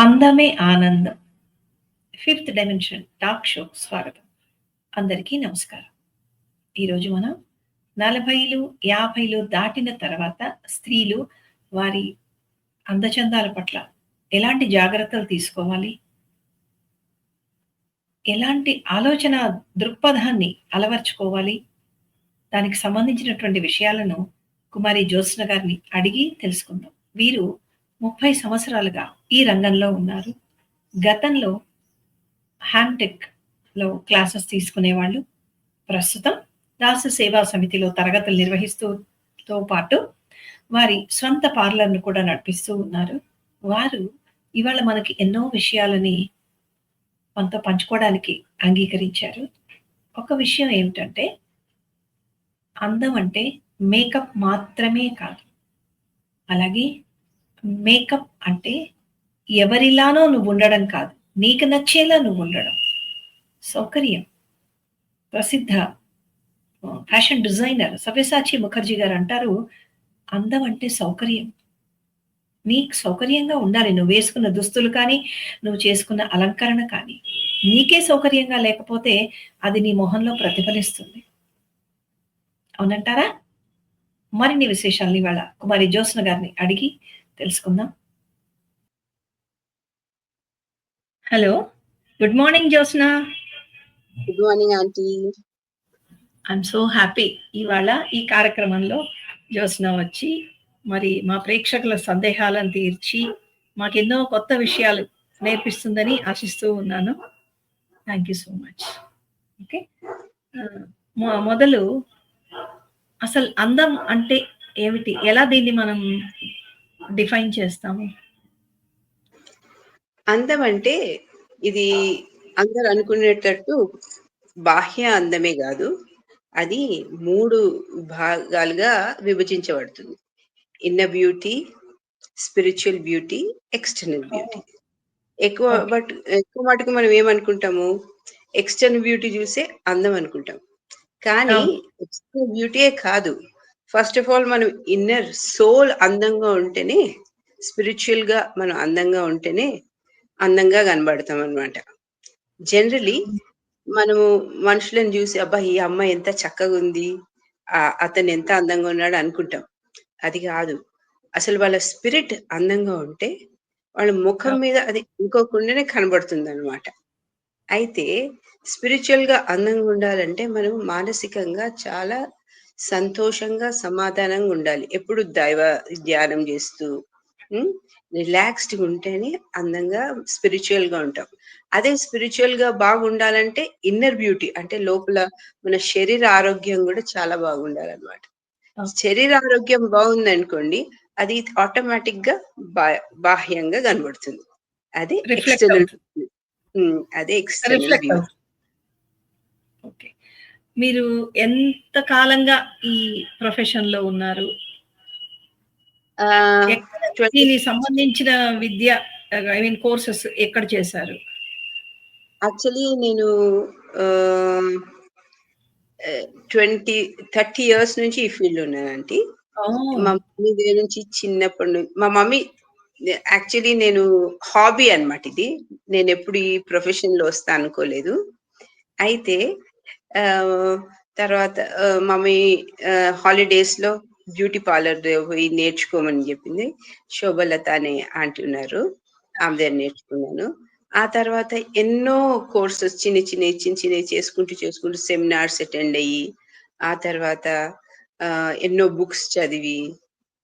అందమే ఆనందం. Fifth dimension talk షోకి స్వాగతం. అందరికీ నమస్కారం. ఈరోజు మనం 40లు, 50లు దాటిన తర్వాత స్త్రీలు వారి అందచందాల పట్ల ఎలాంటి జాగ్రత్తలు తీసుకోవాలి? ఎలాంటి ఆలోచన దృక్పథాన్ని అలవర్చుకోవాలి? దానికి సంబంధించినటువంటి విషయాలను కుమారి జ్యోత్స్న గారిని అడిగి తెలుసుకుందాం. వీరు 30 సంవత్సరాలుగా ఈ రంగంలో ఉన్నారు. గతంలో హ్యాంటెక్‌లో క్లాసెస్ తీసుకునేవాళ్ళు. ప్రస్తుతం దాస సేవా సమితిలో తరగతులు నిర్వహిస్తూతో పాటు వారి స్వంత పార్లర్‌ను కూడా నడిపిస్తూ ఉన్నారు. వారు ఇవాళ మనకి ఎన్నో విషయాలని మనతో పంచుకోవడానికి అంగీకరించారు. ఒక విషయం ఏమిటంటే, అందం అంటే మేకప్ మాత్రమే కాదు. అలాగే మేకప్ అంటే ఎవరిలానో నువ్వుండడం కాదు. నీకు నచ్చేలా నువ్వుండడం. సౌకర్యం. ప్రసిద్ధ ఫ్యాషన్ డిజైనర్ సవ్యసాచి ముఖర్జీ గారు అంటారు, అందం అంటే సౌకర్యం. నీకు సౌకర్యంగా ఉండాలి. నువ్వు వేసుకున్న దుస్తులు కానీ, నువ్వు చేసుకున్న అలంకరణ కానీ. నీకే సౌకర్యంగా లేకపోతే అది నీ మొహంలో ప్రతిఫలిస్తుంది. అవునంటారా? మరిన్ని విశేషాలను ఇవాళ కుమారి జ్యోత్స్న గారిని అడిగి తెలుసుకుందాం. Hello. Good morning Jyotsna. Good morning aunty. I'm so happy ఇవాళ ఈ కార్యక్రమంలో జ్యోత్స్న వచ్చి మరి మా ప్రేక్షకుల సందేహాలను తీర్చి మాకెన్నో కొత్త విషయాలు నేర్పిస్తుందని ఆశిస్తూ ఉన్నాను. Thank you so much. Okay, మొదలు అసలు అందం అంటే ఏమిటి? ఎలా దీన్ని మనం డిఫైన్ చేస్తాము? అందం అంటే ఇది అందరు అనుకునేటట్టు బాహ్య అందమే కాదు, అది 3 భాగాలుగా విభజించబడుతుంది. Inner beauty, spiritual beauty, external beauty. ఎక్కువ మటుకు మనం ఏమనుకుంటాము, ఎక్స్టర్నల్ బ్యూటీ చూసే అందం అనుకుంటాం. కానీ ఎక్స్టర్నల్ బ్యూటీయే కాదు. ఫస్ట్ ఆఫ్ ఆల్ మనం ఇన్నర్ సోల్ అందంగా ఉంటేనే, స్పిరిచువల్ గా మనం అందంగా ఉంటేనే అందంగా కనబడతాం అన్నమాట. జనరలీ మనము మనుషులను చూసి అబ్బా ఈ అమ్మాయి ఎంత చక్కగా ఉంది, అతను ఎంత అందంగా ఉన్నాడు అనుకుంటాం. అది కాదు. అసలు వాళ్ళ స్పిరిట్ అందంగా ఉంటే వాళ్ళ ముఖం మీద అది ఇంకోకుండానే కనబడుతుంది అనమాట. అయితే స్పిరిచువల్ గా అందంగా ఉండాలంటే మనం మానసికంగా చాలా సంతోషంగా సమాధానంగా ఉండాలి. ఎప్పుడు దైవ ధ్యానం చేస్తూ రిలాక్స్డ్గా ఉంటేనే అందంగా స్పిరిచువల్ గా ఉంటాం. అదే స్పిరిచువల్ గా బాగుండాలంటే ఇన్నర్ బ్యూటీ అంటే లోపల మన శరీర ఆరోగ్యం కూడా చాలా బాగుండాలన్నమాట. శరీర ఆరోగ్యం బాగుందనుకోండి, అది ఆటోమేటిక్ గా బాహ్యంగా కనబడుతుంది. అది ఎక్స్టర్నల్. అదే ఎక్స్టర్నల్ బ్యూటీ. ఓకే, మీరు ఎంత కాలంగా ఈ ప్రొఫెషన్ లో ఉన్నారు? దీనికి సంబంధించిన విద్య, ఐ మీన్ కోర్సెస్ ఎక్కడ చేశారు? యాక్చువల్లీ నేను 30 ఇయర్స్ నుంచి ఈ ఫీల్డ్ ఉన్నానండి. మా మమ్మీ దగ్గర నుంచి చిన్నప్పటి నుంచి మా మమ్మీ యాక్చువల్లీ నేను హాబీ అన్నమాట ఇది. నేను ఎప్పుడు ఈ ప్రొఫెషన్ లో వస్తా అనుకోలేదు. అయితే తర్వాత మమ్మీ హాలిడేస్ లో బ్యూటీ పార్లర్ పోయి నేర్చుకోమని చెప్పింది. శోభలత అనే ఆంటీ ఉన్నారు, ఆమె దగ్గర నేర్చుకున్నాను. ఆ తర్వాత ఎన్నో కోర్సెస్ చిన్న చిన్నవి చేసుకుంటూ సెమినార్స్ అటెండ్ అయ్యి, ఆ తర్వాత ఎన్నో బుక్స్ చదివి,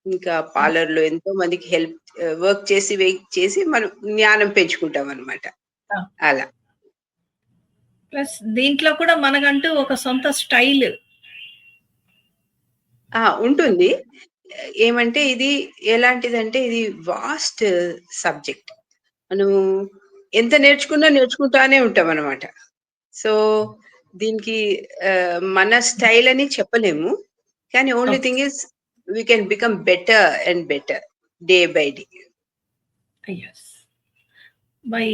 ఇంకా పార్లర్ లో ఎంతో మందికి హెల్ప్ వర్క్ చేసి మనం జ్ఞానం పెంచుకుంటాం అనమాట. అలా ప్లస్ దీంట్లో కూడా మనకంటూ ఒక సొంత స్టైల్ ఉంటుంది. ఏమంటే ఇది ఎలాంటిదంటే ఇది వాస్ట్ సబ్జెక్ట్. మనము ఎంత నేర్చుకుంటానే ఉంటాం అనమాట. సో దీనికి మన స్టైల్ అని చెప్పలేము, కానీ only thing is we can become better and better day by day. By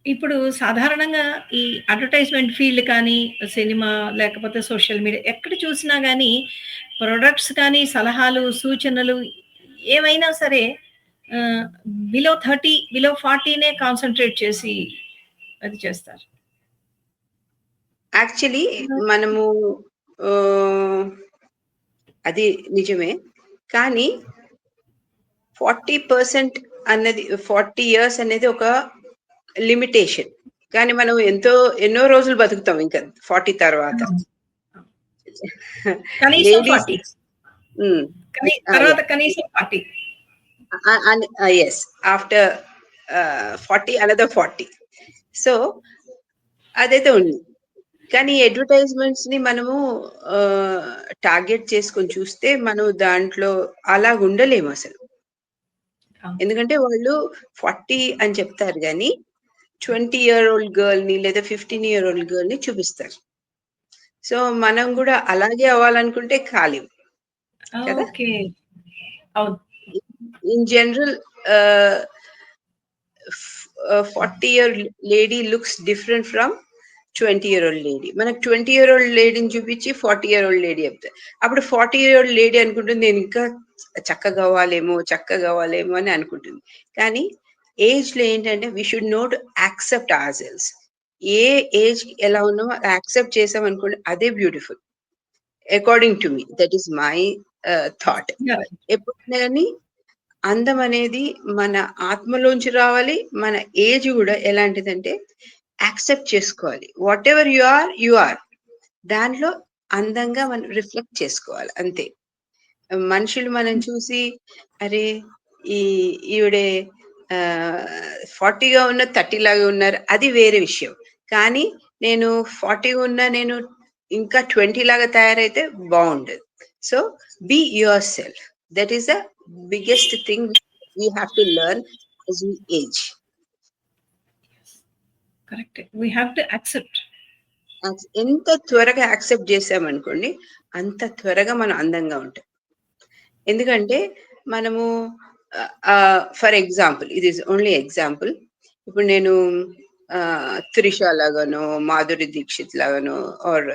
ఇప్పుడు సాధారణంగా ఈ అడ్వర్టైజ్‌మెంట్ ఫీల్డ్ కానీ, సినిమా లేకపోతే సోషల్ మీడియా ఎక్కడ చూసినా గానీ, ప్రొడక్ట్స్ కానీ, సలహాలు, సూచనలు ఏమైనా సరే ఆహ్, బిలో 30, బిలో 40నే కాన్సంట్రేట్ చేసి అది చేస్తారు. యాక్చువల్లీ మనము ఆహ్, అది నిజమే. కానీ 40% అన్నది 40 ఇయర్స్ అనేది ఒక లిమిటేషన్. కానీ మనం ఎన్నో రోజులు బతుకుతాం ఇంకా 40 తర్వాత. అవును. కనీసం లేడీస్ 40. హ్మ్. తర్వాత యాహ్! కనీసం 40. యెస్. After 40 another 40. సో, అదైతే ఉంది. కానీ అడ్వర్టైజ్‌మెంట్స్‌ని మనము ఆహ్, టార్గెట్ చేసుకొని చూస్తే మనం దాంట్లో అలాగుండలేమసలు. అవును. ఎందుకంటే వాళ్ళు 40 అని చెప్తారు గానీ, 20 ఇయర్ ఓల్డ్ గర్ల్‌ని లేదా 15 ఇయర్ ఓల్డ్ గర్ల్‌ని చూపిస్తారు. సో, మనం గూడా అలాగే అవ్వాలనుకుంటే కాలేం కదా! ఓకే. అవును. ఇన్ జనరల్ ఆహ్, 40 year lady looks different from 20 year old lady. మనకు 20 ఇయర్ ఓల్డ్ లేడీని చూపించి 40 ఇయర్ ఓల్డ్ లేడీ చెప్తారు. అప్పుడు 40 ఇయర్ ఓల్డ్ లేడీ అనుకుంటుంది నేను ఇంకా చక్కగవ్వాలేమో అని అనుకుంటుంది. కానీ ఏజ్‌లో ఏంటంటే we should know to accept ourselves. ఏ ఏజ్‌కి ఎలా ఉన్నామో యాక్సెప్ట్ చేసామనుకోండి అదే beautiful. According to me. That is my thought. Correct. ఎప్పుడైనా గాని అందం అనేది మన ఆత్మలోంచి రావాలి. మన ఏజ్ గూడా ఎలాంటిదంటే యాక్సెప్ట్ చేసుకోవాలి. Whatever you are. దాంట్లో అందంగా మనం రిఫ్లెక్ట్ చేసుకోవాలి అంతే. మనుషులు మనం చూసి అరే! ఈ ఈవిడే 40గా ఉన్న 30 లాగా ఉన్నారు. అది వేరే విషయం. కానీ నేను 40 ఉన్నా నేను ఇంకా 20 లాగా తయారైతే బావుండదు. So, be yourself. That is the biggest thing we have to learn as we age. కరెక్టే. We have to accept. ఎంత త్వరగా యాక్సెప్ట్ చేసామనుకోండి, అంత త్వరగా మనం అందంగా ఉంటాం. ఎందుకంటే మనము ఫర్ ఎగ్జాంపుల్ ఇది ఈస్ ఓన్లీ ఎగ్జాంపుల్. ఇప్పుడు నేను 'త్రిష' లాగానో, 'మాధురి దీక్షిత్' లాగానో ఆర్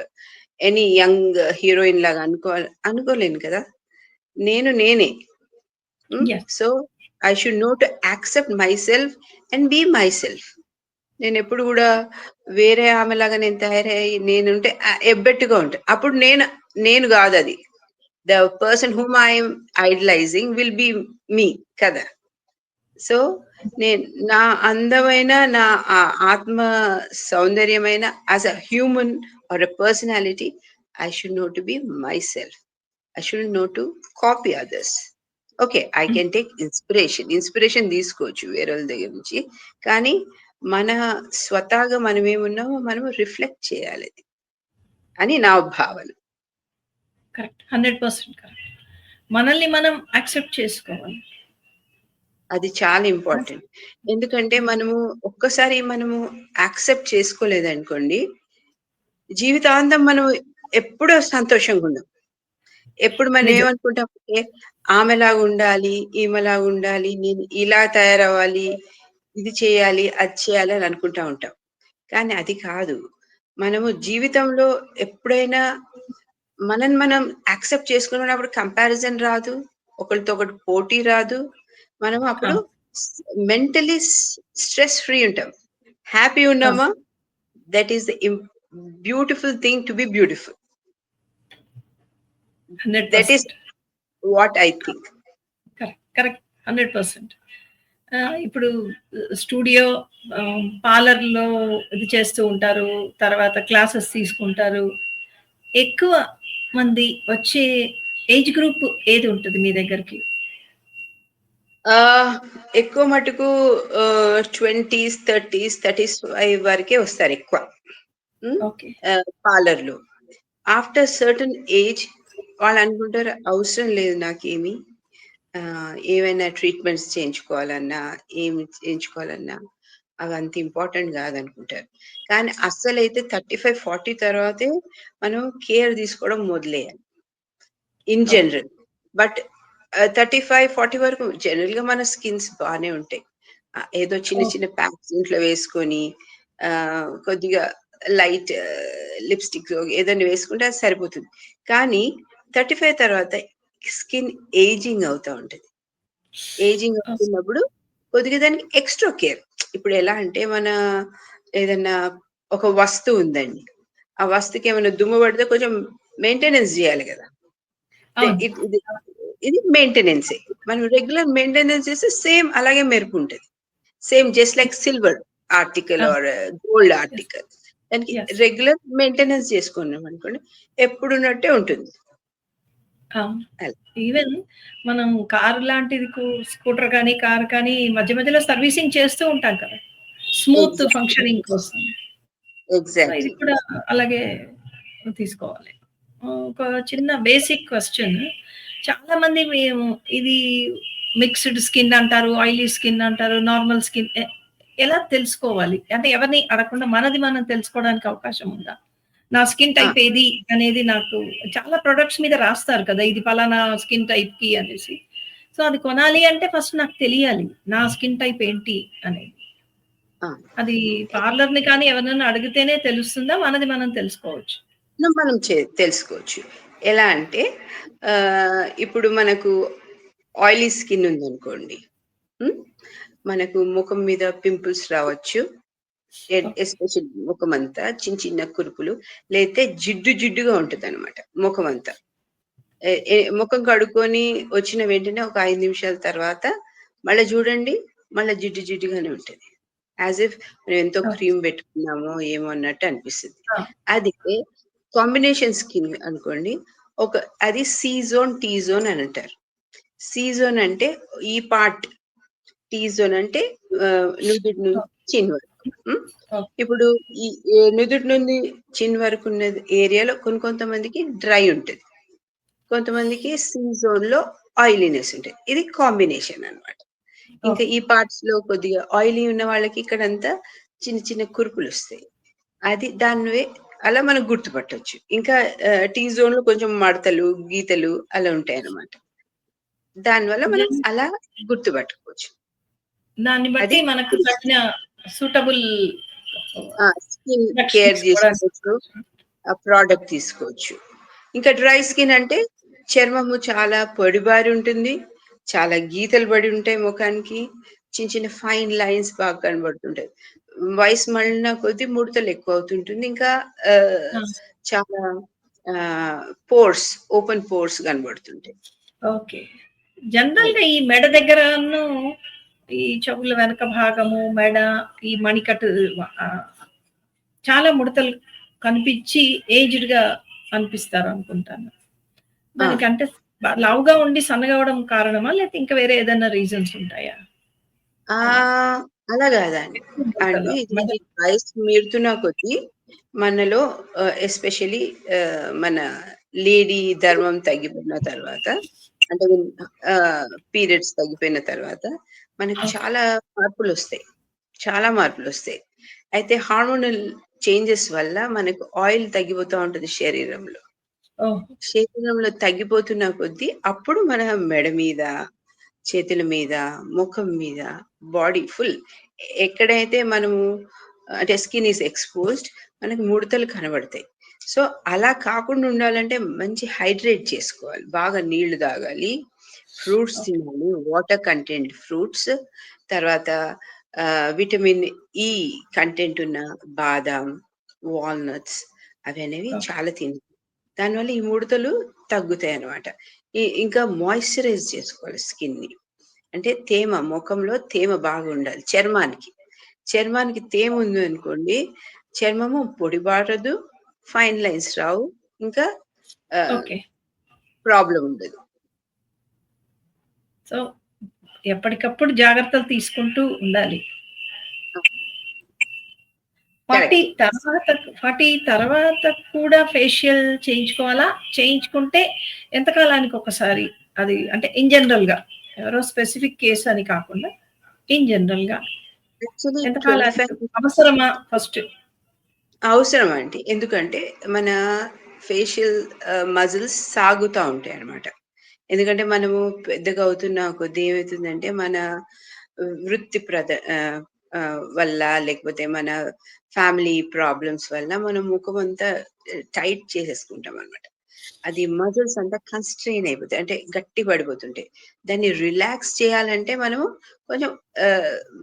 ఎనీ యంగ్ హీరోయిన్ లాగా అనుకోలేను కదా! నేనే. Hmm. Yes. So, I should know to accept myself and be myself. నేనెప్పుడు గూడా వేరే ఆమెలాగా నేను తయారయ్యి నేనుంటే ఎబ్బెట్టుగా ఉంటా. అప్పుడు నేను గాదది. The person whom I am idolising will be me కదా! సో, నేను నా అందమైన నా ఆత్మ సౌందర్యమైన as a human or a personality I should know to be myself. I should know to copy others. Okay. I hmm. Can take inspiration. Inspiration తీసుకోవచ్చు వేరోళ్ళ దగ్గర నుంచి. కానీ మన స్వతహాగా మనమేమున్నామో మనము రిఫ్లెక్ట్ చేయాలది అని నా భావన. కరెక్ట్. 100% కరెక్ట్. మనల్ని మనం యాక్సెప్ట్ చేసుకోవాలి. అది చాలా ఇంపార్టెంట్. ఎందుకంటే మనము ఒక్కసారి యాక్సెప్ట్ చేసుకోలేదనుకోండి, జీవితాంతం మనం ఎప్పుడూ సంతోషంగుండం. ఎప్పుడు మనం నిజం. ఏమనుకుంటామంటే ఆమెలాగుండాలి, ఈమెలాగుండాలి, నేను ఇలా తయారవ్వాలి, ఇది చేయాలి, అది చేయాలి అని అనుకుంటా ఉంటాం. కానీ అది కాదు. మనము జీవితంలో ఎప్పుడైనా మనని మనం యాక్సెప్ట్ చేసుకున్నప్పుడు కంపారిజన్ రాదు. ఒకళ్ళతో ఒకటి పోటీ రాదు. మనం అప్పుడు అవును. స్ మెంటల్లీ స్ట్రెస్ ఫ్రీ ఉంటాం. హ్యాపీ అవును. ఉన్నామా that is the beautiful thing to be beautiful. That is 100%. What I think. Correct. Correct. 100%. ఇప్పుడు స్టూడియో పార్లర్‌లో ఇది చేస్తూ ఉంటారు. తర్వాత క్లాసెస్ తీసుకుంటారు. ఎక్కువ మంది వచ్చే ఏజ్ గ్రూప్ ఏది ఉంటది మీ దగ్గరికి? ఆహ్, ఎక్కువ మటుకు 20స్, 30స్, 35 వరకే వస్తారెక్కువ. హ్మ్. ఓకే. పార్లర్‌లో. ఆఫ్టర్ సర్టెన్ ఏజ్ వాళ్ళనుకుంటారు అవసరం లేదు నాకేమి. ఏవైనా ట్రీట్మెంట్స్ చేయించుకోవాలన్నా, ఏమి చేయించుకోవాలన్నా అవంత ఇంపార్టెంట్ గాదనుకుంటారు. కానీ అస్సలైతే 35, 40 తర్వాతే మనం కేర్ తీసుకోవడం మొదలెయ్యాలి. In okay. జనరల్. బట్ 35, 40 వరకు జనరల్‌గా మన స్కిన్స్ బానే ఉంటాయి. ఏదో చిన్న ఓహ్! చిన్న ప్యాక్స్ ఇంట్లో వేసుకొని కొద్దిగా లైట్ లిప్‌స్టిక్ ఏదైనా వేసుకుంటే అది సరిపోతుంది. కానీ 35 తర్వాత స్కిన్ ఏజింగ్ అవుతా ఉంటది. ఏజింగ్ అస్ అవుతున్నప్పుడు కొద్దిగా దానికి ఎక్స్‌ట్రా కేర్. ఇప్పుడు ఎలా అంటే ఏదన్నా ఒక వస్తువు ఉందండి. ఆ వస్తువుకి ఏమైనా దుమ్ము పడితే కొంచెం మెయింటెనెన్స్ జేయాలి గదా! తే అవును. ఇట్ ఇది ఇది మెయింటెనెన్సే. మనం రెగ్యులర్ మెయింటెనెన్స్ చేస్తే సేమ్ అలాగే మెరుపుంటది. Same just like silver article అవును. Or gold yes. ఆర్టికల్. దానికి యెస్. రెగ్యులర్ మెయింటెనెన్స్ చేసుకున్నామనుకోండి, ఎప్పుడున్నట్టే ఉంటుంది. అవును. అలా. ఈవెన్ మనం కార్ లాంటిది స్కూటర్ కానీ, కార్ కానీ మధ్య మధ్యలో సర్వీసింగ్ చేస్తూ ఉంటాం కదా! Smooth exactly. ఫంక్షనింగ్ కోసం. సో, ఇది ఎగ్జాక్ట్‌లీ. కూడా అలాగే తీసుకోవాలి. ఒక చిన్న బేసిక్ క్వెషన్. చాలామంది మేము ఇది మిక్స్డ్ స్కిన్ అంటారు, ఆయిలీ స్కిన్ అంటారు, నార్మల్ స్కిన్ ఎలా తెలుసుకోవాలి? అంటే ఎవరిని అడగకుండా మనది మనం తెలుసుకోవడానికి అవకాశం ఉందా? నా స్కిన్ ఆ! టైప్ ఏది అనేది నాకు చాలా ప్రొడక్ట్స్ మీద రాస్తారు కదా! ఇది పలానా స్కిన్ టైప్‌కి అనేసి. సో, అది కొనాలి అంటే ఫస్ట్ నాకు తెలియాలి. నా స్కిన్ టైప్ ఏంటి అనేది. ఆ! అది పార్లర్‌ని కానీ ఎవరినైనా అడిగితేనే తెలుస్తుందా? మనది మనం తెలుసుకోవచ్చు. మనం తెలుసుకోవచ్చు. ఎలా అంటే ఇప్పుడు మనకు ఆయిలీ స్కిన్ ఉందనుకోండి. హ్మ్. మనకు ముఖం మీద పింపుల్స్ రావచ్చు. ఓకే. ఎస్పెషల్లీ ముఖమంతా చిన్న చిన్న కురుపులు, లేతే జిడ్డు జిడ్డుగా ఉంటదనమాట ముఖమంతా. ఎ ఎ ముఖం కడుక్కొని వచ్చిన వెంటనే ఒక 5 నిమిషాల తర్వాత మళ్ళా జూడండి, మళ్ళా జిడ్డు జిడ్డుగానే ఉంటది. యాస్ ఇఫ్ మనం ఎంతో ఓకే. క్రీమ్ పెట్టుకున్నామో ఏమో అన్నట్టు అనిపిస్తది. ఆ! అదే కాంబినేషన్ స్కిన్ అనుకోండి. ఒక అది సి జోన్, టీ జోన్ అని అంటారు. సి జోన్ అంటే ఈ పార్ట్, టీ జోన్ అంటే నుదుటి నుంచి ఓకే. చిన్ వరకు. హ్మ్. ఓకే. ఇప్పుడు ఈ నుదుటి నుండి చిన్ వరకు ఉన్నది ఏరియాలో కొంతమందికి డ్రై ఉంటది. కొంతమందికి సి జోన్‌లో ఆయిలీనెస్ ఉంటది. ఇది కాంబినేషన్ అన్నమాట. ఇంకా ఓకే. ఈ పార్ట్స్‌లో కొద్దిగా ఆయిలీ ఉన్న వాళ్ళకి ఇక్కడంతా చిన్న చిన్న కురుపులొస్తాయి. అది దానివే అలా మనం గుర్తుపట్టొచ్చు. ఇంకా టీ జోన్‌లో కొంచెం మడతలు, గీతలు అలా ఉంటాయన్నమాట. దానివల్ల మనం జన్ అలా గుర్తుపట్టుకోవచ్చు. దాన్ని బట్టి అది మనకు తగిన సూటబుల్ స్కిన్ ప్రొడక్ట్స్ కేర్ తీసుకోవడానికి. జేసుకోవచ్చు. ఆ ప్రొడక్ట్ తీసుకోవచ్చు. ఇంకా డ్రై స్కిన్ అంటే చర్మము చాలా పొడిబారి ఉంటుంది. చాలా గీతలు పడి ఉంటాయి ముఖానికి. చిన్న చిన్న ఫైన్ లైన్స్ బాగా కనబడుతుంటాయి. వయసు మళ్ళిన కొద్దీ ముడతలు ఎక్కువ అవుతుంటుంది. ఇంకా ఆహ్, ఆ! చాలా పోర్స్ ఓపెన్ పోర్స్ కనబడుతుంటాయి. ఓకే. అలా. జనరల్‌గా ఈ మెడ దగ్గరను, ఈ చెవుల వెనక భాగము, మెడ, ఈ మణికట్టు ఆహ్, చాలా ముడతలు కనిపించి ఏజ్డ్‌గా అనిపిస్తారనుకుంటాను. ఆ! దానికంటే లావుగా ఉండి సన్నగా అవ్వడం కారణమా? లేతే ఇంకా వేరే ఏదైనా రీజన్స్ ఉంటాయా? అలా అలా గాదండి. ఎక్కువ ముడతలు అంటే మెడ. ఇది వయసు మీరుతున్న కొద్దీ మనలో ఎస్పెషల్లీ మన లేడీ ధర్మం తగ్గిపోయిన తర్వాత అంటే పీరియడ్స్ తగ్గిపోయిన తర్వాత మనకు ఓకే. చాలా మార్పులొస్తాయి. చాలా మార్పులొస్తాయి. అయితే హార్మోనల్ చేంజెస్ వల్ల మనకు ఆయిల్ తగ్గిపోతా ఉంటది శరీరంలో. ఓహ్! శరీరంలో తగ్గిపోతున్న కొద్దీ అప్పుడు మన మెడ మీద, చేతుల మీద, ముఖం మీద, బాడీ ఫుల్ ఎక్కడైతే మనము అంటే స్కిన్ ఈస్ ఎక్స్‌పోజ్డ్ మనకు ముడతలు కనబడతాయి. సో, అలా కాకుండా ఉండాలంటే మంచి హైడ్రేట్ చేసుకోవాలి. బాగా నీళ్లు తాగాలి. Fruits okay. తినాలి. Water content fruits. తర్వాత విటమిన్ ఇ కంటెంట్ ఉన్న బాదాం, వాల్‌నట్స్ అవనేవి ఓకే. చాలా తినాలి. దానివల్ల ఈ ముడతలు తగ్గుతాయన్నమాట. ఇంకా మాయిశ్చరైజ్ చేసుకోవాలి స్కిన్‌ని. అంటే తేమ మొఖంలో తేమ బాగుండాలి చర్మానికి. చర్మానికి తేమ ఉందనుకోండి, చర్మము పొడిబారదు, ఫైన్ లైన్స్ రావు. ఇంకా ఆహ్, ఓకే. ప్రాబ్లమ్ ఉండదు. సో, ఎప్పటికప్పుడు జాగ్రత్తలు తీసుకుంటూ ఉండాలి. ఆ! 40 కరెక్ట్. తర్వాత 40 తర్వాత కూడా ఫేషియల్ చేయించుకోవాలా? చేయించుకుంటే ఎంత కాలానికి ఒకసారి? అది అంటే ఇన్ జనరల్‌గా ఎవరో స్పెసిఫిక్ కేస్ అని కాకుండా ఇన్ జనరల్‌గా యాక్చువల్లీ ఎంత కాలానికి 25 అవసరమా ఫస్ట్? అవసరమండి. ఎందుకంటే మన ఫేషియల్ మజిల్స్ సాగుతా ఉంటాయన్నమాట. ఎందుకంటే మనము పెద్దగా అవుతున్న కొద్దీ ఏమైతుందంటే మన వృత్తి వల్ల లేకపోతే మన ఫ్యామిలీ ప్రాబ్లమ్స్ వల్ల మన ముఖమంతా టైట్ చేసేసుకుంటామనమాట. అది మజిల్స్ అంతా కన్‌స్ట్రెయిన్ అయిపోతాయి. అంటే గట్టి పడిపోతుంటాయి. దాన్ని రిలాక్స్ చేయాలంటే మనము కొంచెం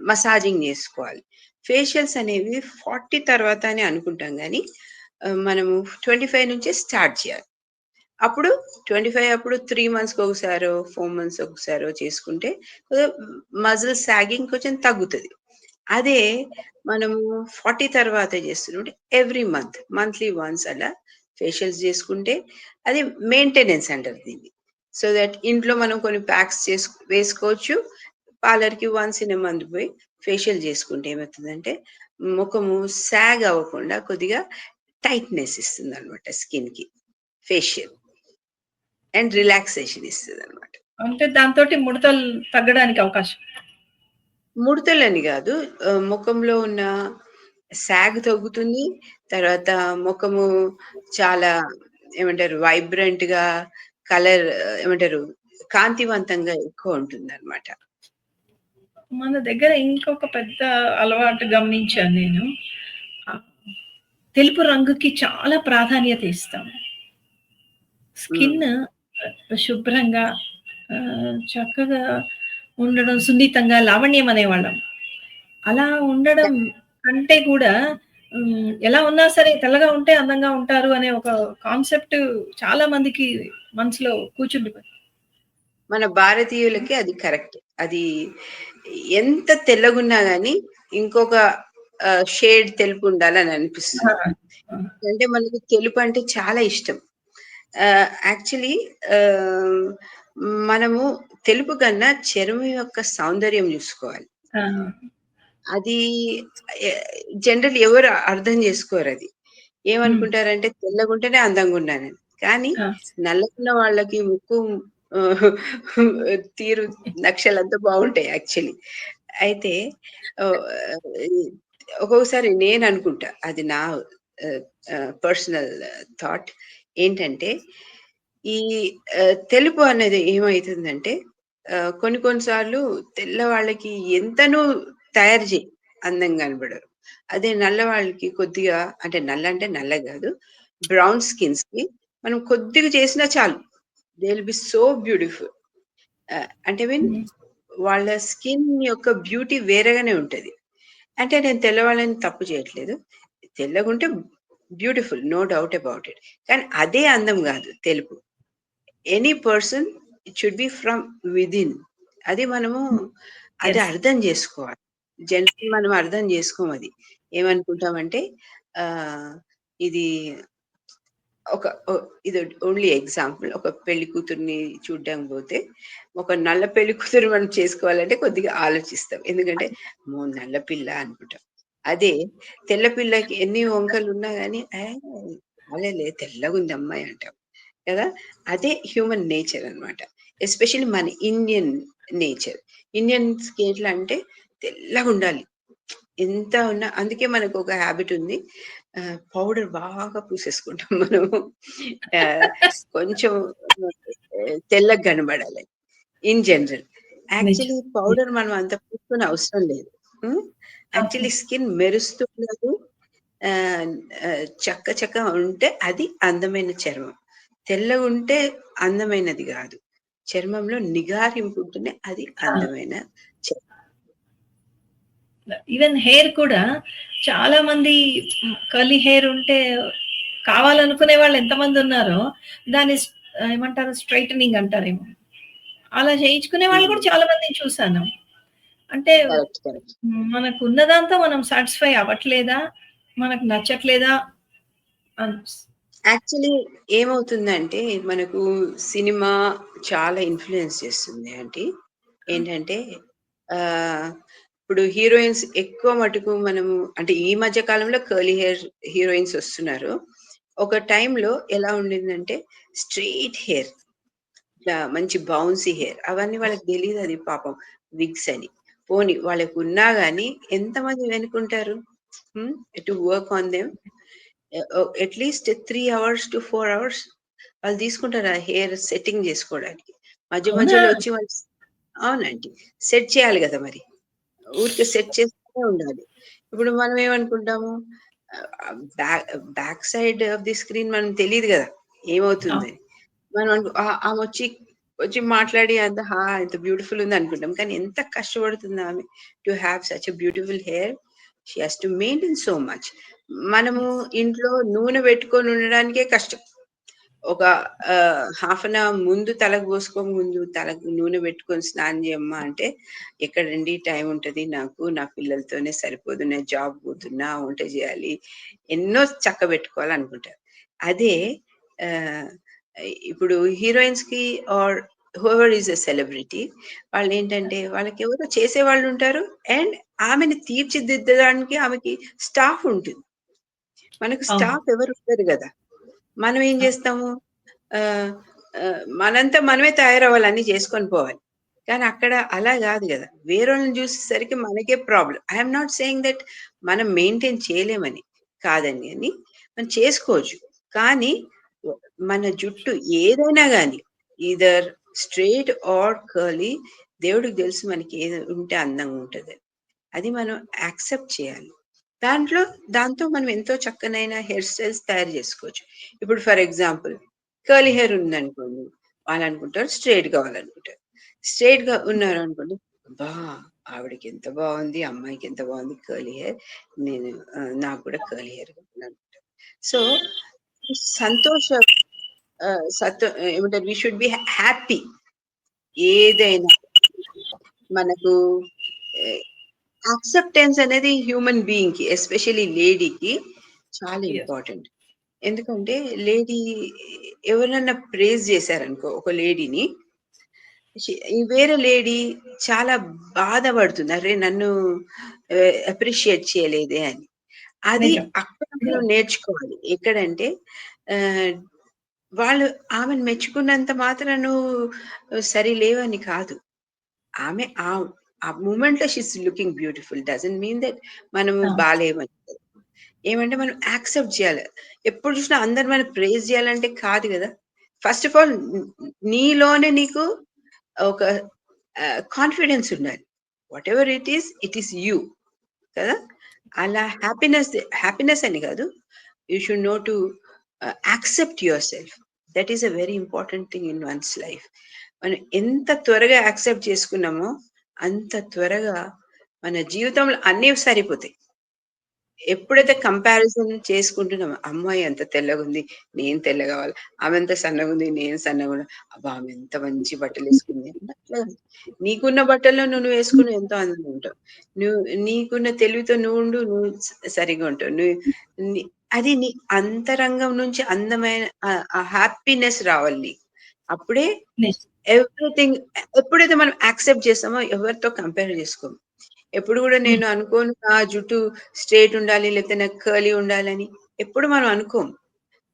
మసాజింగ్ జేసుకోవాలి. ఫేషియల్స్ అనేవి 40 తర్వాత అని అనుకుంటాం గానీ, మనము 25 నుంచే స్టార్ట్ చేయాలి. అప్పుడు 25 అప్పుడు 3 మంత్స్‌కొకసారో, 4 మంత్స్‌కొకసారో చేసుకుంటే కొద్దిగా మజిల్ సాగింగ్ కొంచెం తగ్గుతది. అదే మనము 40 తర్వాత చేస్తున్నప్పుడు ఎవ్రీ మంత్లీ వన్స్ అలా ఫేషియల్స్ చేసుకుంటే అది మెయింటెనెన్స్ అంటారు దీన్ని. సో దట్ ఇంట్లో మనం కొన్ని ప్యాక్స్ వేసుకోవచ్చు. పార్లర్‌కి వన్స్ ఇన్ ఎ మంత్ పోయి ఫేషియల్ చేసుకుంటే ఏమవుతుందంటే ముఖము సాగ్ అవ్వకుండా కొద్దిగా టైట్‌నెస్ ఇస్తుందన్నమాట స్కిన్‌కి ఫేషియల్. And relaxation ఇస్తదనమాట. అంటే దాంతోటి ముడతలు తగ్గడానికి అవకాశం. ముడతలని గాదు. ముఖంలో ఉన్న సాగ్ తగ్గుతుంది. తర్వాత ముఖము చాలా ఏమంటారు వైబ్రెంట్‌గా కలర్ ఏమంటారు కాంతివంతంగా ఎక్కువ ఉంటుందనమాట. మన దగ్గర ఇంకొక పెద్ద అలవాటు గమనించాను నేను. ఆహ్, తెలుపు రంగుకి చాలా ప్రాధాన్యత ఇస్తాం. హ్మ్. స్కిన్ శుభ్రంగా చక్కగా ఉండడం, సున్నితంగా లావణ్యం అనేవాళ్ళం. అలా ఉండడం కంటే కూడా ఎలా ఉన్నా సరే తెల్లగా ఉంటే అందంగా ఉంటారు అనే ఒక కాన్సెప్ట్ చాలా మందికి మనసులో కూర్చుండిపోయింది. మన భారతీయులకి అది కరెక్ట్. అది ఎంత తెల్లగున్నా గాని ఇంకొక షేడ్ తెలుపుండాలని ఆ! అనిపిస్తుంది. ఆ! అంటే మనకి తెలుపంటే చాలా ఇష్టం. యాక్చువల్లీ ఆహ్, మనము తెలుపు కన్నా చర్మం యొక్క సౌందర్యం జూసుకోవాలి. ఆ! అది ఎ జనరల్ ఎవరు అర్థం జేసుకోరది. హ్మ్. ఏమనుకుంటారంటే తెల్లగుంటేనే అందంగున్నానని. కానీ ఆ! నల్లగున్న వాళ్ళకి ముక్కు ఆహ్, తీరు నక్షలంతా బావుంటాయి యాక్చువల్లీ. అయితే ఆహ్, ఒక్కొక్కసారి నేననుకుంటా అది నా ఆహ్, పర్సనల్ థాట్ ఏంటంటే ఈ తెలుపు అనేది ఏమైతుందంటే కొన్ని కొన్ని సార్లు తెల్లవాళ్ళకి ఎంతనూ తయారు చెయ్యి అందంగా కనపడరు. అదే నల్లవాళ్ళకి కొద్దిగా అంటే నల్ల అంటే నల్ల గాదు. బ్రౌన్ స్కిన్స్‌కి మనం కొద్దిగా చేసినా చాలు. They will be so beautiful. అంటే హ్మ్. వాళ్ళ స్కిన్ యొక్క బ్యూటీ వేరేగానే ఉంటది. అంటే నేను తెల్లవాళ్ళని తప్పు చేయట్లేదు. తెల్లగుంటే beautiful. No doubt about it. కానీ అదే అందం గాదు తెలుపు. Any person it should be from within. అది మనము అది యెస్. అర్థం జేసుకోవాలి. జనరల్ మనం అర్థం జేసుకోమది. ఏమనుకుంటామంటే ఆహ్, ఇది ఒక ఇది ఓన్లీ ఎగ్జాంపుల్. ఒక పెళ్లి కూతురిని చూడ్డానికి పోతే, ఒక నల్ల పెళ్లి కూతురు మనం చేసుకోవాలంటే కొద్దిగా ఆలోచిస్తాం. ఎందుకంటే, అమ్మో! నల్ల పిల్ల అనుకుంటాం. అదే తెల్ల పిల్లకి ఎన్ని వంకలున్నా గాని, చాలేలే తెల్లగుంది అమ్మాయి అంటాం. కదా! అదే హ్యూమన్ నేచర్ అన్నమాట. ఎస్పెషల్లీ మన ఇండియన్ నేచర్. ఇండియన్స్‌కి ఎట్లా అంటే తెల్లగుండాలి. ఎంత ఉన్నా అందుకే మనకొక హాబిట్ ఉంది. పౌడర్ బాగా పూసేసుకుంటాం మనము. ఆహ్, కొంచెం తెల్లగా కనబడాలని ఇన్ జనరల్. నిజం. యాక్చువల్లీ పౌడర్ మనం అంత పూసుకోని అవసరం లేదు. హ్మ్. ఓకే. యాక్చువల్లీ స్కిన్ మెరుస్తున్నది ఆహ్, చక్క ఉంటే అది అందమైన చర్మం. తెల్లగుంటే అందమైనది గాదు. చర్మంలో నిగారింపు ఉంటేనే అది ఆ! అందమైన చర్మం. ఈవెన్ హెయిర్ కూడా చాలా మంది కర్లీ హెయిర్ ఉంటే కావాలనుకునే వాళ్ళు ఎంతమందున్నారో దాన్ని ఏమంటారు స్ట్రెయిటనింగ్ అంటారేమో. అలా చేయించుకునే వాళ్ళు హ్మ్. కూడా చాలా మందిని చూసాను. అంటే కరెక్ట్. మనకున్న దాంతో మనం సాటిస్ఫై అవ్వట్లేదా? మనకు నచ్చట్లేదా? అనిపిస్తుంది. యాక్చువల్లీ ఏమవుతుందంటే, మనకు సినిమా చాలా ఇన్‌ఫ్లూయెన్స్ చేస్తుంది ఆంటీ. ఏంటంటే ఆహ్, ఇప్పుడు హీరోయిన్స్ ఎక్కువ మటుకు మనము అంటే ఈ మధ్య కాలంలో కర్లీ హెయిర్ హీరోయిన్స్ వస్తున్నారు. ఒక టైంలో ఎలా ఉండిందంటే స్ట్రెయిట్ హెయిర్ ఇట్లా మంచి బౌన్సీ హెయిర్ అవన్నీ వాళ్ళకి తెలీదది పాపం విగ్స్ అని. పోనీ వాళ్ళకున్నా గాని ఎంతమంది వెనుకుంటారు? హ్మ్. To work on them. At least 3 hours to 4 hours వాళ్ళు తీసుకుంటారు ఆ హెయిర్ సెట్టింగ్ జేసుకోవడానికి. మధ్య అవునా? మధ్యలో వచ్చి వాళ్ళు అవునండి. సెట్ చేయాలి గదా మరి. ఊరికే సెట్ చేస్తూనే ఉండాలి. ఇప్పుడు మనం ఏమనుకుంటాము back side of the screen మనకు తెలీదు గదా! అవును. ఏమవుతుందని. మనం ఆమొచ్చి వచ్చి మాట్లాడి అంత ఎంత బ్యూటిఫుల్ ఉంది అనుకుంటాం. కానీ ఎంత కష్టపడుతుంది ఆమె to have such a beautiful hair. She has to maintain so much. మనము యెస్. ఇంట్లో నూనె పెట్టుకొని ఉండడానికే కష్టం. ఒక హాఫ్ అన్ అవర్ ముందు తలకు పోసుకోక ముందు తలకు నూనె పెట్టుకొని స్నానం చేయమ్మా అంటే, ఎక్కడండి టైం ఉంటది నాకు. నా పిల్లలతోనే సరిపోదు. నేను జాబ్ పోతున్నా, వంట చేయాలి. ఎన్నో చక్కబెట్టుకోవాలనుకుంటారు. అదే ఆహ్, ఇప్పుడు హీరోయిన్స్‌కి or whoever is a celebrity వాళ్ళేంటంటే వాళ్ళకెవరో చేసేవాళ్ళుంటారు. అండ్ ఆమెని తీర్చిదిద్దడానికి ఆమెకి స్టాఫ్ ఉంటుంది. మనకు అవును. స్టాఫ్ ఎవరు ఉండరు గదా! మనం ఏం అవును. జేస్తాము ఆహ్, మనంతా మనమే తయారవ్వాలి అన్నీ చేసుకొని పోవాలి. కానీ అక్కడ అలా గాదు గదా! వేరోళ్ళని జూసేసరికి మనకే problem. I am not saying that మనం మెయింటైన్ చేయలేమని. కాదండి అని. మనం చేసుకోవచ్చు. కానీ వ మన జుట్టు ఏదైనా గాని ఈదర్ స్ట్రెయిట్ ఆర్ కర్లీ దేవుడికి తెలుసు మనకి ఏది ఉంటే అందంగా ఉంటదని. అది మనం యాక్సెప్ట్ చేయాలి. దాంట్లో దాంతో మనం ఎంతో చక్కనైన హెయిర్ స్టైల్స్ తయారు జేసుకోవచ్చు. ఇప్పుడు ఫర్ ఎగ్జాంపుల్ కర్లీ హెయిర్ ఉందనుకోండి. వాళ్ళనుకుంటారు స్ట్రెయిట్ కావాలనుకుంటారు. స్ట్రెయిట్‌గా ఉన్నారనుకోండి, అబ్బా! ఆవిడకి ఎంత బావుంది. అమ్మాయికి ఎంత బావుంది కర్లీ హెయిర్. నేను నాకు కూడా కర్లీ హెయిర్ కావాలనుకుంటారు. సో, సంతోష ఏమంటారు వి షుడ్ బి హ్యాపీ. ఏదైనా మనకు ఆహ్, యాక్సెప్టెన్స్ అనేది హ్యూమన్ బీయింగ్‌కి ఎస్పెషల్లీ లేడీకి చాలా యెస్. ఇంపార్టెంట్. ఎందుకంటే లేడీ ఎవరినన్నా ప్రైజ్ చేశారనుకో ఒక లేడీని ఈ వేరే లేడీ చాలా బాధపడుతుంది. అరే! నన్ను అప్రిషియేట్ చేయలేదే అని. అది నిజం. అక్కడ మనం నేర్చుకోవాలి. ఎక్కడంటే ఆహ్, వాళ్ళు ఆమెను మెచ్చుకున్నంత మాత్రాన నువ్వు సరి లేవని కాదు. ఆమె ఆ మూమెంట్‌లో she is looking beautiful. Doesn't mean that మనము అవును. బాలేమని. ఏమంటే మనం యాక్సెప్ట్ జేయాలి. ఎప్పుడు చూసినా అందరూ మనం ప్రైజ్ జేయాలంటే కాదు గదా! ఫస్ట్ ఆఫ్ ఆల్ నీలోనే నీకు ఒక కాన్ఫిడెన్స్ ఉండాలి. వాటెవర్ ఇట్ ఈస్ యూ కదా! అలా హ్యాపీనెస్ అని గాదు. You should know to accept yourself. That is a very important thing in one's life. మనం ఎంత త్వరగా యాక్సెప్ట్ చేసుకున్నామో, అంత త్వరగా మన జీవితంలో అన్నీ సరిపోతాయి. ఎప్పుడైతే కంపారిజన్ చేసుకుంటున్నామో, అమ్మాయి ఎంత తెల్లగుంది, నేను తెల్లగావాలి. ఆమె ఎంత సన్నగుంది, నేను సన్నగున్నా. అబ్బా! ఆమె ఎంత మంచి బట్టలేసుకుంది. అట్లా కాదు. నీకున్న బట్టల్లో నువ్వేసుకొని ఎంతో అందంగా ఉంటావు. నువ్వు నీకున్న తెలివితో నువ్వుండు, నువ్వు సరిగ్గా ఉంటావు. నీ అది నీ అంతరంగం నుంచి అందమైన ఆ హ్యాపీనెస్ రావాలి నీకు. అప్పుడే నిజం. ఎవ్రీథింగ్ ఎప్పుడైతే మనం యాక్సెప్ట్ చేస్తామో ఎవరితో కంపేర్ చేసుకోము. ఎప్పుడు గూడా హ్మ్. నేను అనుకోను నా జుట్టు స్ట్రెయిట్ ఉండాలి, లేకపోతే నాకు కర్లీ ఉండాలని. ఎప్పుడు మనం అనుకోము.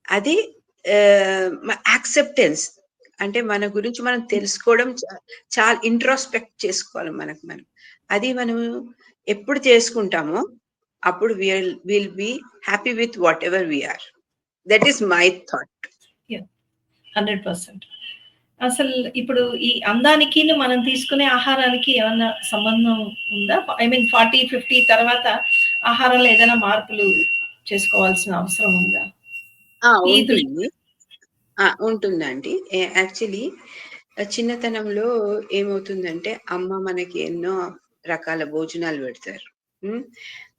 అది యాక్సెప్టెన్స్. అంటే మన గురించి మనం తెలుసుకోవడం చాలా ఇంట్రోస్పెక్ట్ చేసుకోవాలి మనకు మనం. అది మనము ఎప్పుడు చేసుకుంటామో అప్పుడు will be happy with whatever we are. That is my thought. Yeah! 100%. అసలు ఇప్పుడు ఈ అందానికిను మనం తీసుకునే ఆహారానికి ఏమన్నా సంబంధం ఉందా? ఐ మీన్ 40, 50 తర్వాత ఆహారంలో ఏదైనా మార్పులు చేసుకోవాల్సిన అవసరం ఉందా? ఈ దృష్టి ఉంటుంది. ఉంటుందండి. యాక్చువల్లీ చిన్నతనంలో ఏమవుతుందంటే, అమ్మ మనకి ఎన్నో రకాల భోజనాలు పెడతారు. హ్మ్.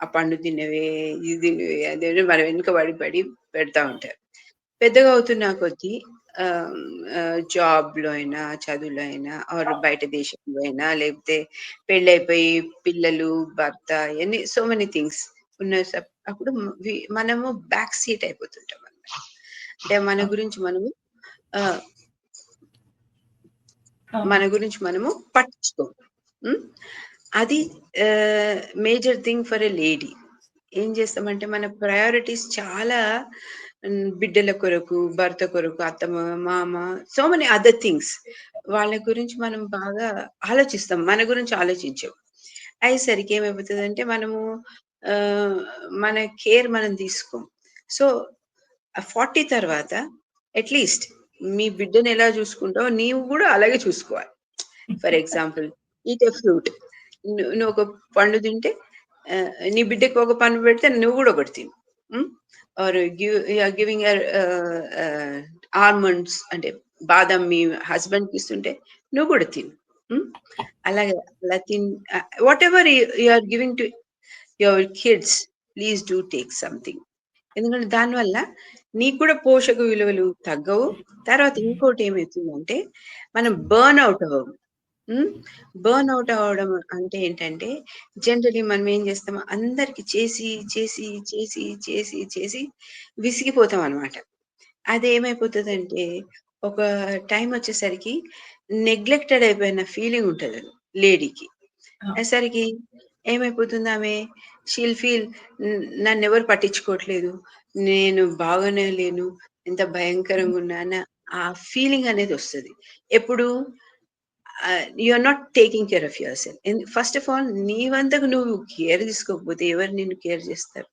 ఆ పండు తినవే, ఇది తినవే, అది తినవే మన వెనుక పడి పడి పెడతా ఉంటారు. పెద్దగా అవుతున్న కొద్దీ ఆహ్, జాబ్‌లో అయినా, చదువులో అయినా ఆర్ బయట దేశంలో అయినా లేకపోతే పెళ్ళైపోయి పిల్లలు, భర్త ఇయన్నీ సో మెనీ థింగ్స్ ఉన్న అప్పుడు మనము బ్యాక్ సీట్ అయిపోతుంటాం అన్నమాట. అంటే మన అవును. గురించి మనము ఆహ్, అవును. మన గురించి మనము పట్టించుకోము. హ్మ్. అది major thing for a lady. ఏం చేస్తామంటే మన ప్రయారిటీస్ చాలా బిడ్డల కొరకు, భర్త కొరకు, అత్తమ్మ, మామ సో మెనీ అదర్ థింగ్స్. వాళ్ళ గురించి మనం బాగా ఆలోచిస్తాం. మన గురించి ఆలోచించం. అయ్యేసరికి ఏమైపోతదంటే మనము ఆహ్, మన కేర్ మనం తీసుకోం. సో, ఆ 40 తర్వాత అట్‌లీస్ట్ మీ బిడ్డని ఎలా చూసుకుంటావో నీవు గూడా అలాగే చూసుకోవాలి. For example eat a fruit. నువ్వు ఒక పండు తింటే నీ బిడ్డకి ఒక పండు పెడితే నువ్వు కూడా ఒకటి తిను. ఆర్ గివింగ్ ఆల్మండ్స్ అంటే బాదం మీ హస్బెండ్కి ఇస్తుంటే నువ్వు కూడా తిను. అలాగే అలా whatever you are giving to your kids, please do take something. ఎందుకంటే దానివల్ల నీకు కూడా పోషక విలువలు తగ్గవు. తర్వాత ఇంకోటి ఏమవుతుందంటే మనం బర్న్ అవుట్ అవ్వము. బర్న్ అవుట్ అవ్వడం అంటే ఏంటంటే జనరలీ మనం ఏం చేస్తాం, అందరికి చేసి చేసి చేసి చేసి చేసి విసిగిపోతాం అనమాట. అది ఏమైపోతుందంటే ఒక టైం వచ్చేసరికి నెగ్లెక్టెడ్ అయిపోయిన ఫీలింగ్ ఉంటుంది అది లేడీకి. అసరికి ఏమైపోతుంది ఆమె, షీల్ ఫీల్ నన్ను ఎవరు పట్టించుకోవట్లేదు, నేను బాగానే లేను, ఎంత భయంకరంగా ఉన్నా అన్న ఆ ఫీలింగ్ అనేది వస్తుంది. ఎప్పుడు you are not taking care of yourself. First of all నీవంతకు నువ్వు కేర్ తీసుకోకపోతే ఎవరు నిన్ను కేర్ చేస్తారు?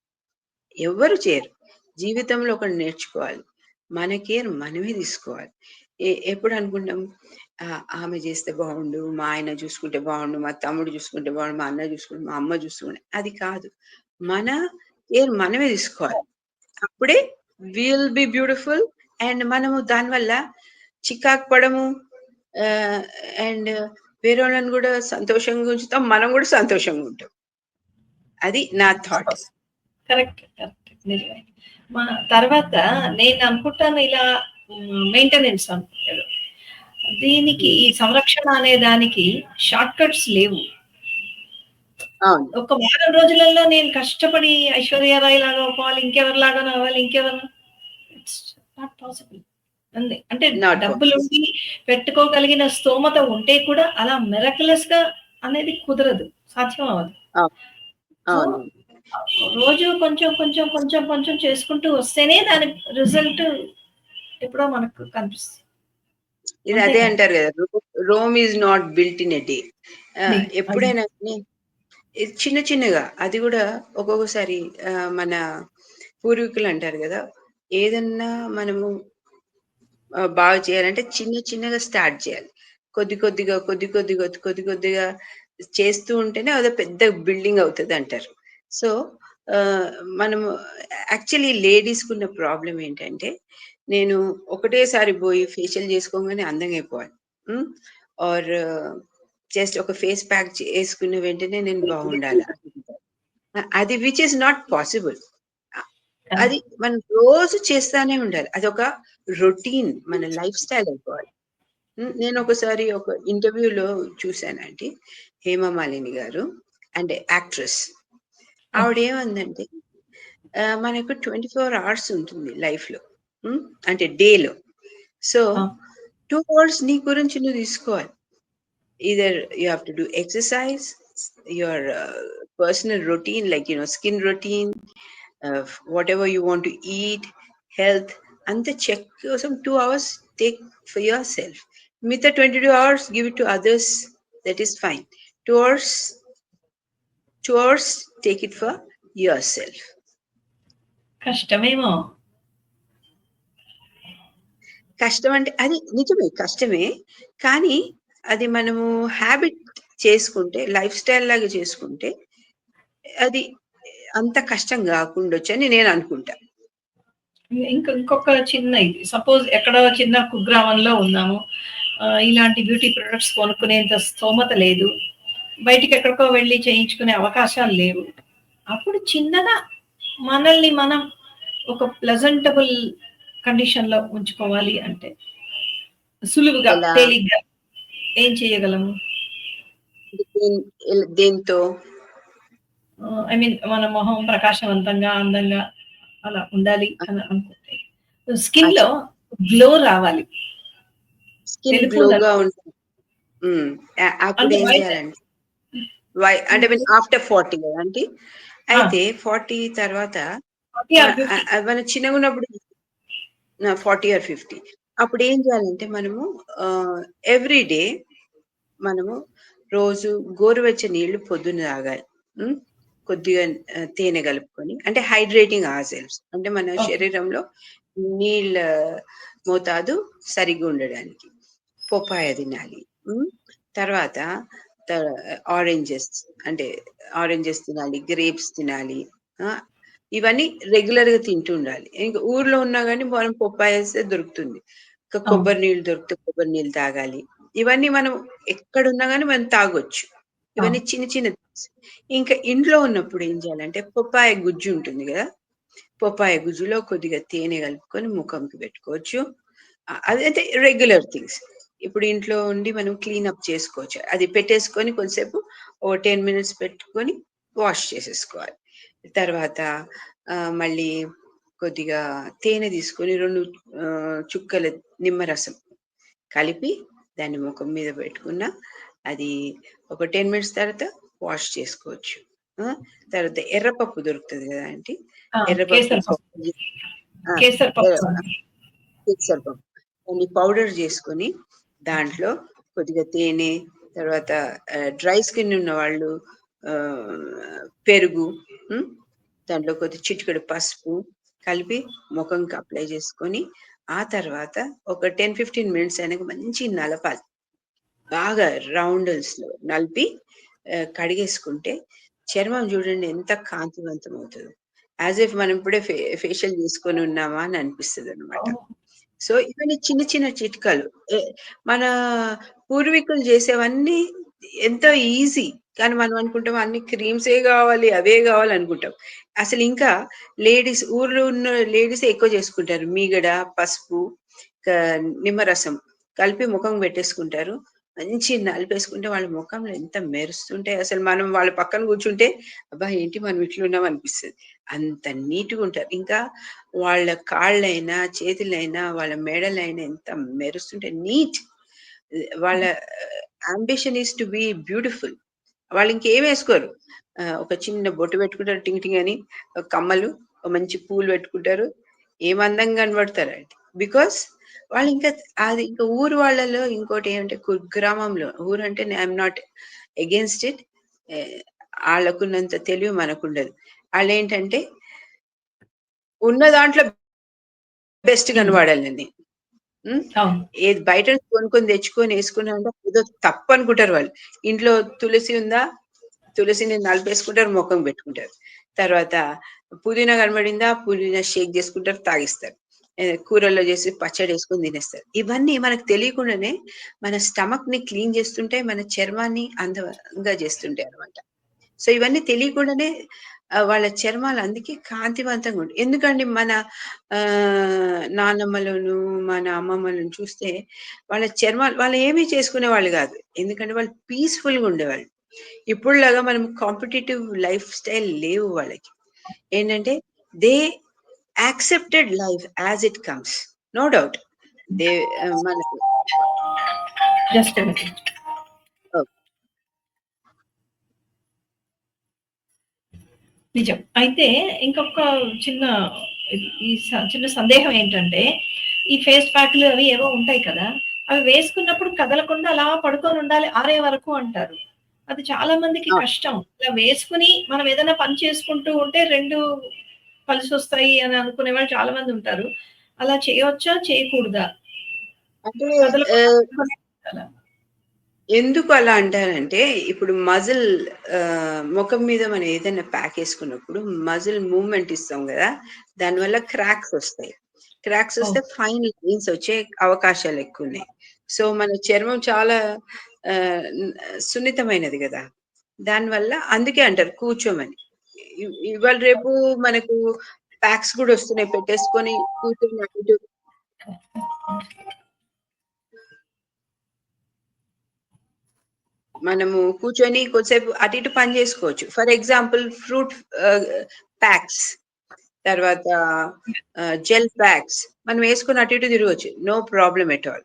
ఎవ్వరు చేయరు. జీవితంలో ఒకటి నేర్చుకోవాలి, మన కేర్ మనమే తీసుకోవాలి. ఎప్పుడు అనుకుంటాం ఆమె చేస్తే బాగుండు, మా ఆయన చూసుకుంటే బాగుండు, మా తమ్ముడు చూసుకుంటే బాగుండు, మా అన్న చూసుకుంటే, మా అమ్మ చూసుకుంటే. అది కాదు, మన కేర్ మనమే తీసుకోవాలి. అప్పుడే విల్ బి బ్యూటిఫుల్. అండ్ మనము దానివల్ల చికాకు పడము. అండ్ వేరే వాళ్ళని కూడా సంతోషంగా ఉంచుతాం, మనం కూడా సంతోషంగా ఉంటాం. అది నా థాట్. కరెక్ట్, కరెక్ట్, నిజమే. తర్వాత నేను అనుకుంటాను ఇలా మెయింటెనెన్స్ అనుకుంటాడు దీనికి, ఈ సంరక్షణ అనే దానికి షార్ట్ కట్స్ లేవు. అవును. ఒక వారం రోజులలో నేను కష్టపడి ఐశ్వర్య రాయ్ లాగా అవ్వాలి, ఇంకెవరి లాగా అవ్వాలి, ఇంకెవరు, ఇట్స్ నాట్ పాసిబుల్. అంటే డబ్బులుండి పెట్టుకోగలిగిన స్తోమత ఉంటే కూడా అలా మిరకులస్ గా అనేది కుదరదు, సాధ్యం అవ్వదు. సో రోజు కొంచెం కొంచెం కొంచెం కొంచెం చేసుకుంటూ వస్తేనే దాని రిజల్ట్ ఎప్పుడో మనకు కనిపిస్తుంది. ఇది అదే అంటారు కదా, Rome is not built in a day. ఎప్పుడైనా చిన్న చిన్నగా, అది కూడా ఒక్కొక్కసారి మన పూర్వీకులు అంటారు కదా, ఏదన్నా మనము బాగా చేయాలంటే చిన్న చిన్నగా స్టార్ట్ చేయాలి. కొద్ది కొద్దిగా కొద్ది కొద్దిగా కొద్ది కొద్దిగా చేస్తూ ఉంటేనే అదో పెద్ద బిల్డింగ్ అవుతుంది అంటారు. సో మనము యాక్చువల్లీ లేడీస్కి ఉన్న ప్రాబ్లం ఏంటంటే, నేను ఒకటేసారి పోయి ఫేషియల్ చేసుకోగానే అందంగా అయిపోవాలి, ఆర్ జస్ట్ ఒక ఫేస్ ప్యాక్ వేసుకున్న వెంటనే నేను బాగుండాలి. అది విచ్ ఇస్ నాట్ పాసిబుల్. అది మనం రోజు చేస్తానే ఉండాలి. అదొక రొటీన్, మన లైఫ్ స్టైల్ అయిపోవాలి. నేను ఒకసారి ఒక ఇంటర్వ్యూలో చూశానండి, హేమమాలిని గారు అంటే యాక్ట్రెస్. ఆవిడ ఏమందంటే, మనకు 24 అవర్స్ ఉంటుంది లైఫ్లో, అంటే డేలో. సో 2 అవర్స్ నీ గురించి నువ్వు తీసుకోవాలి. either you have to do exercise, your personal routine, like skin routine, whatever you want to eat, health, and the check some 2 hours take for yourself. Mitha 22 hours give it to others, that is fine. 2 hours take it for yourself. కష్టమేమో. కష్టం అంటే అది నిజమే, కష్టమే. కానీ అది మనము habit చేసుకుంటే, life style లాగా చేసుకుంటే అది అంత కష్టం కాకుండొచ్చు అని నేను అనుకుంటా. ఇంకొక చిన్న ఇది, సపోజ్ ఎక్కడో చిన్న కుగ్రామంలో ఉన్నాము, ఇలాంటి బ్యూటీ ప్రొడక్ట్స్ కొనుక్కునేంత స్తోమత లేదు, బయటికి ఎక్కడికో వెళ్ళి చేయించుకునే అవకాశాలు లేవు. అప్పుడు చిన్నగా మనల్ని మనం ఒక ప్లెజెంటబుల్ కండిషన్ లో ఉంచుకోవాలి అంటే సులువుగా, తేలిగ్గా ఏం చేయగలము? దేంతో? ఐ మీన్ మన మొహం ప్రకాశవంతంగా, అందంగా అలా ఉండాలి అని అనుకుంటే, స్కిన్ లో గ్లో రావాలి, స్కిన్ గ్లోగా ఉంటుంది. అప్పుడు ఏం చేయాలంటే, అంటే ఆఫ్టర్ 40 కదండి. అయితే 40 తర్వాత మనం చిన్నగా ఉన్నప్పుడు 40 or 50 అప్పుడు ఏం చేయాలంటే, మనము ఎవ్రీ డే మనము రోజు గోరువెచ్చ నీళ్లు పొద్దున్న తాగాలి. కొద్దిగా తేనె కలుపుకొని, అంటే హైడ్రేటింగ్ అవర్ సెల్వ్స్, అంటే మన శరీరంలో నీళ్ళ మోతాదు సరిగ్గా ఉండడానికి. పొపాయ తినాలి. తర్వాత త ఆరెంజెస్ అంటే ఆరెంజెస్ తినాలి, గ్రేప్స్ తినాలి. ఆ! ఇవన్నీ రెగ్యులర్‌గా తింటూ ఉండాలి. ఇంక ఊర్లో ఉన్నా గాని మనం పప్పాయేస్తే దొరుకుతుంది. ఇంకా అవును. కొబ్బరి నీళ్ళు దొరికితే కొబ్బరి నీళ్ళు తాగాలి. ఇవన్నీ మనం ఎక్కడున్నా గాని మనం తాగొచ్చు. ఇవన్నీ అవును. చిన్న చిన్న థింగ్స్. ఇంకా ఇంట్లో ఉన్నప్పుడు ఏం చేయాలంటే పప్పాయ గుజ్జు ఉంటుంది గదా! పప్పాయ గుజ్జులో కొద్దిగా తేనె కలుపుకొని ముఖంకి పెట్టుకోవచ్చు. అదైతే రెగ్యులర్ థింగ్స్. ఇప్పుడు ఇంట్లో ఉండి మనం క్లీనప్ చేసుకోవచ్చు. అది పెట్టేసుకొని కొంసేపు ఓ 10 మినిట్స్ పెట్టుకొని వాష్ చేసేసుకోవాలి. తర్వాత మళ్ళీ కొద్దిగా తేనె తీసుకొని 2 చుక్కల నిమ్మరసం కలిపి దాన్ని ముఖం మీద పెట్టుకున్న అది ఒక 10 మినిట్స్ తర్వాత వాష్ చేసుకోవచ్చు. ఆ! తర్వాత ఎర్రపప్పు దొరుకుతది గదా ఆంటీ. ఆ! ఎర్రపప్పు కేసరి పప్పు. పప్పు జే ఆ! కేసరి ఎ పప్పు అండి. పెసరపప్పు. దాన్ని పౌడర్ జేసుకొని, దాంట్లో కొద్దిగా తేనె, తర్వాత డ్రై స్కిన్ ఉన్నవాళ్ళు పెరుగు, హ్మ్. దాంట్లో కొద్ది చిటికెడు పసుపు కలిపి మొఖంకి అప్లై జేసుకొని, ఆ తర్వాత ఒక 10, 15 మినిట్స్ అయినాక మంచిగా నలపాలి. బాగా రౌండ్స్‌లో నలిపి కడిగేసుకుంటే చర్మం జూడండి ఎంత కాంతివంతమవుతదో. యాస్ ఇఫ్ మనం ఇప్పుడే ఫేషియల్ జేసుకొని ఉన్నామా అని అనిపిస్తదనమాట. ఓహ్! సో, ఇవన్నీ చిన్న చిన్న చిట్కాలు. ఎ మన పూర్వీకులు జేసేవన్నీ ఎంతో ఈజీ. కానీ మనం అనుకుంటాం అన్ని క్రీమ్సే గావాలి, అవే గావాలనుకుంటాం. అసలింకా ఊర్లో ఉన్న లేడీసే ఎక్కువ జేసుకుంటారు. మీగడ, పసుపు, క నిమ్మరసం కలిపి ముఖం పెట్టేసుకుంటారు. మంచిగా నలిపేసుకుంటే వాళ్ళ మొఖంలో ఎంత మెరుస్తుంటాయి. అసలు మనం వాళ్ళ పక్కన కూర్చుంటే, అబ్బా! ఏంటి మనం ఇట్లున్నాం అనిపిస్తది. అంత నీట్‌గుంటారు. ఇంకా వాళ్ళ కాళ్ళైనా, చేతులైనా, వాళ్ళ మెడలైనా ఎంత మెరుస్తుంటాయి. వాళ్ళ ambition is to be beautiful. వాళ్ళింకేమేసుకోరు. ఒక చిన్న బొట్టు పెట్టుకుంటారు టింగ్ టింగ్ అని. కమ్మలు, ఓ మంచి పూలు పెట్టుకుంటారు. ఏం అందంగా కనబడతారండి. బికాజ్ వాళ్ళింకా అది ఇంకా ఊరు వాళ్ళలో ఇంకోటేమంటే కుగ్రామంలో ఊరంటే ఐయామ్ నాట్ అగెయిన్స్ట్ ఇట్. ఆహ్, ఆళ్ళకున్నంత తెలివి మనకుండదు. ఆళ్ళేంటంటే ఉన్న దాంట్లో బెస్ట్ హ్మ్. కనబడాలని. హ్మ్. అవును. ఏది బయట నుంచి కొనుక్కొని తెచ్చుకొని యేసుకున్నామంటే ఏదో తప్పనుకుంటారు వాళ్ళు. ఇంట్లో తులసి ఉందా? తులసిని నలిపేసుకుంటారు, మొఖం పెట్టుకుంటారు. తర్వాత పుదీనా కనబడిందా? పుదీనా షేక్ చేసుకుంటారు, తాగేస్తారు. కూరల్లో చేసి పచ్చడేసుకొని తినేస్తారు. ఇవన్నీ మనకు తెలియకుండానే మన స్టమక్‌ని క్లీన్ చేస్తుంటాయి. మన చర్మాన్ని అందంగా చేస్తుంటాయన్నమాట. సో, ఇవన్నీ తెలియకుండానే వాళ్ళ చర్మాలు అందుకే కాంతివంతంగా ఉంటాయి. ఎందుకండి మన నానమ్మలను, మన అమ్మమ్మలను చూస్తే వాళ్ళ చర్మాలు వాళ్ళేమి చేసుకునేవాళ్ళు గాదు. ఎందుకంటే వాళ్ళు పీస్‌ఫుల్‌గా ఉండేవాళ్ళు. ఇప్పుడులాగా మనం కాంపిటీటివ్ లైఫ్ స్టైల్ లేవు వాళ్ళకి. ఏంటంటే they accepted life as it comes. No doubt. They మనకు జస్ట్ ఎ మినిట్. ఓహ్! నిజం. అయితే ఇంకొక చిన్న చిన్న సందేహం ఏంటంటే, ఈ ఫేస్ ప్యాక్‌లు అవి ఏవో ఉంటాయి కదా! అవి వేసుకున్నప్పుడు కదలకుండా అలా పడుకొనుండాలి ఆరే వరకు అంటారు. అది చాలా మందికి ఆ! కష్టం. ఇలా వేసుకొని మనం ఏదైనా పని చేసుకుంటూ ఉంటే 2 కలిసొస్తాయి అని అనుకునే వాళ్ళు చాలా మందుంటారు. అలా చేయొచ్చా? చేయకూడదా? అంటే కదలకుండా ఆహ్ పడుకొనే ఉండాలా? ఎందుకు అలా అంటారంటే, ఇప్పుడు మొఖం మీద మనం ఏదైనా ప్యాకేసుకున్నప్పుడు మజిల్ మూవ్‌మెంట్ ఇస్తాం గదా! దానివల్ల క్రాక్స్ ఒస్తాయి. క్రాక్స్ ఓహ్! ఒస్తే ఫైన్ లైన్స్ వచ్చే అవకాశాలెక్కువున్నాయి. సో, మన చర్మం చాలా న్ సున్నితమైనది గదా! దానివల్ల అందుకే అంటారు కూర్చోమని. ఇవాళ రేపు మనకు ప్యాక్స్ గూడా ఒస్తున్నాయి. పెట్టేసుకొని కూర్చొని అటు ఇటు మనము కూర్చొని కొద్దిసేపు అటు ఇటు పని జేసుకోవచ్చు. For example fruit ah, packs తర్వాత జెల్ ప్యాక్స్ మనం యేసుకొని అటు ఇటు తిరగొచ్చు. No problem at all.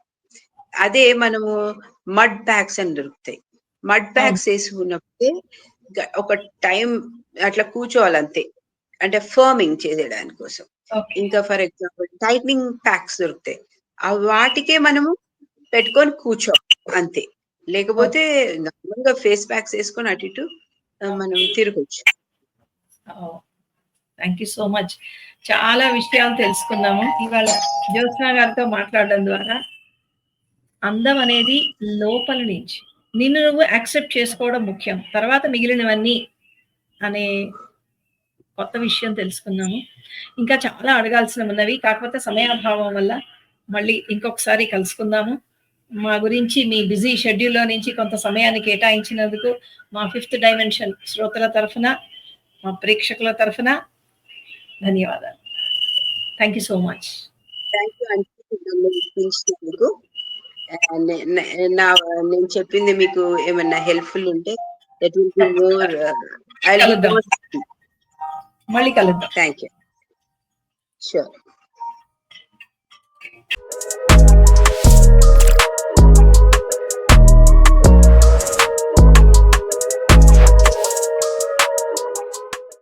అదే మనము మడ్ ప్యాక్స్ అని దొరుకుతాయి. మడ్ అవును. ప్యాక్స్ యేసుకున్నప్పుడే ఒక టైం అట్లా కూర్చోవాలంతే. అంటే ఫర్మింగ్ చేయడానికి కోసం. ఓకే. ఇంకా ఫర్ ఎగ్జాంపుల్ టైట్నింగ్ ప్యాక్స్ దొరుకుతాయి. వాటికే మనము పెట్టుకొని కూర్చోవాలి అంతే. లేకపోతే ఓకే. నార్మల్‌గా ఫేస్ ప్యాక్స్ యేసుకొని అటు ఇటు మనం తిరగొచ్చు. Oh! Thank you so much. చాలా విషయాలు తెలుసుకున్నాము. ఇవాళ జ్యోత్స్న గారితో మాట్లాడడం ద్వారా అందం అనేది లోపల నుంచి. నిన్ను నువ్వు యాక్సెప్ట్ చేసుకోవడం ముఖ్యం. తర్వాత మిగిలినవన్నీ అనే కొత్త విషయం తెలుసుకున్నాము. ఇంకా చాలా అడగాల్సినవున్నవి. కాకపోతే సమయాభావం వల్ల మళ్ళీ ఇంకొకసారి కలుసుకుందాము. మా గురించి మీ బిజీ షెడ్యూల్‌లో నుంచి కొంత సమయాన్ని కేటాయించినందుకు మా ఫిఫ్త్ డైమెన్షన్ శ్రోతల తరఫున, మా ప్రేక్షకుల తరఫున ధన్యవాదాలు. Thank you so much. Thank you అండి నన్ను పిలిచినందుకు. నేను చెప్పింది మీకు ఏమన్నా హెల్ప్‌ఫుల్ ఉంటే that will be more I will be కలుద్దాం. More happy. మళ్ళీ కలుద్దాం. Thank you. షూర్.